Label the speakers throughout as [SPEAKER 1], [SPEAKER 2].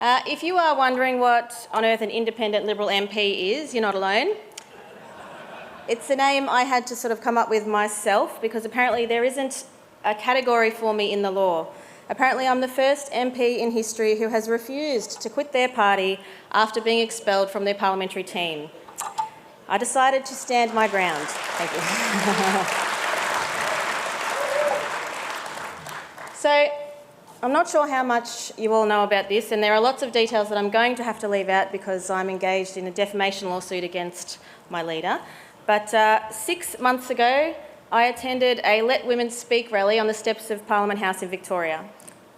[SPEAKER 1] If you are wondering what on earth an independent Liberal MP is, you're not alone. It's a name I had to sort of come up with myself because apparently there isn't a category for me in the law. Apparently I'm the first MP in history who has refused to quit their party after being expelled from their parliamentary team. I decided to stand my ground. Thank you. So, I'm not sure how much you all know about this, and there are lots of details that I'm going to have to leave out because I'm engaged in a defamation lawsuit against my leader. But 6 months ago, I attended a Let Women Speak rally on the steps of Parliament House in Victoria.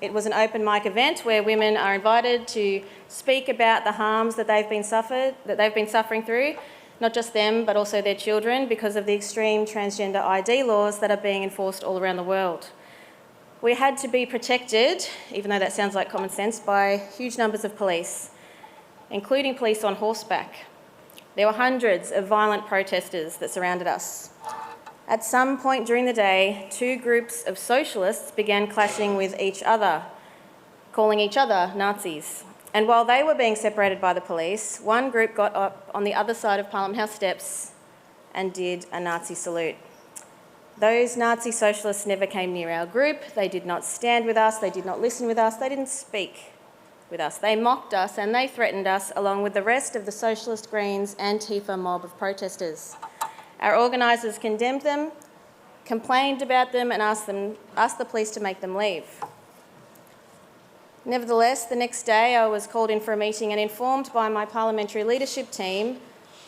[SPEAKER 1] It was an open mic event where women are invited to speak about the harms that they've been suffering through, not just them, but also their children, because of the extreme transgender ID laws that are being enforced all around the world. We had to be protected, even though that sounds like common sense, by huge numbers of police, including police on horseback. There were hundreds of violent protesters that surrounded us. At some point during the day, two groups of socialists began clashing with each other, calling each other Nazis. And while they were being separated by the police, one group got up on the other side of Parliament House steps and did a Nazi salute. Those Nazi socialists never came near our group. They did not stand with us. They did not listen with us. They didn't speak with us. They mocked us and they threatened us along with the rest of the Socialist Greens Antifa mob of protesters. Our organisers condemned them, complained about them and asked the police to make them leave. Nevertheless, the next day I was called in for a meeting and informed by my parliamentary leadership team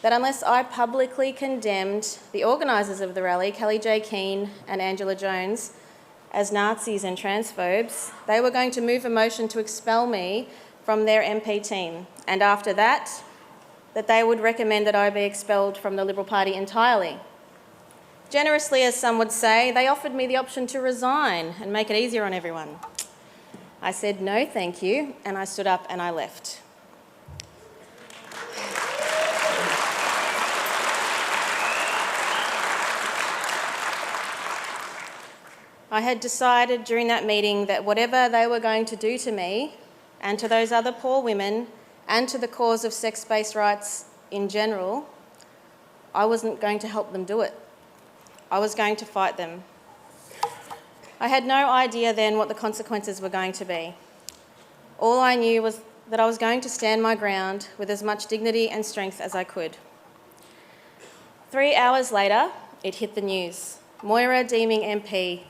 [SPEAKER 1] that unless I publicly condemned the organisers of the rally, Kelly J. Keane and Angela Jones, as Nazis and transphobes, they were going to move a motion to expel me from their MP team. And after that they would recommend that I be expelled from the Liberal Party entirely. Generously, as some would say, they offered me the option to resign and make it easier on everyone. I said no, thank you, and I stood up and I left. I had decided during that meeting that whatever they were going to do to me and to those other poor women and to the cause of sex-based rights in general, I wasn't going to help them do it. I was going to fight them. I had no idea then what the consequences were going to be. All I knew was that I was going to stand my ground with as much dignity and strength as I could. 3 hours later, it hit the news. Moira Deeming MP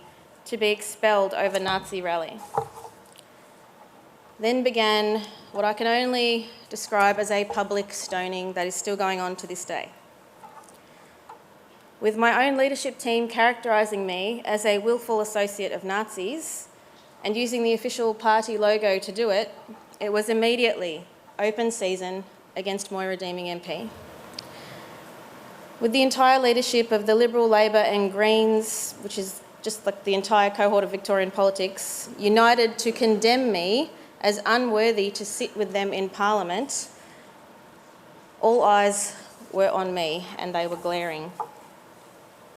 [SPEAKER 1] to be expelled over Nazi rally. Then began what I can only describe as a public stoning that is still going on to this day. With my own leadership team characterising me as a willful associate of Nazis and using the official party logo to do it, it was immediately open season against Moira Deeming MP. With the entire leadership of the Liberal, Labor and Greens, which is just like the entire cohort of Victorian politics, united to condemn me as unworthy to sit with them in Parliament, all eyes were on me and they were glaring.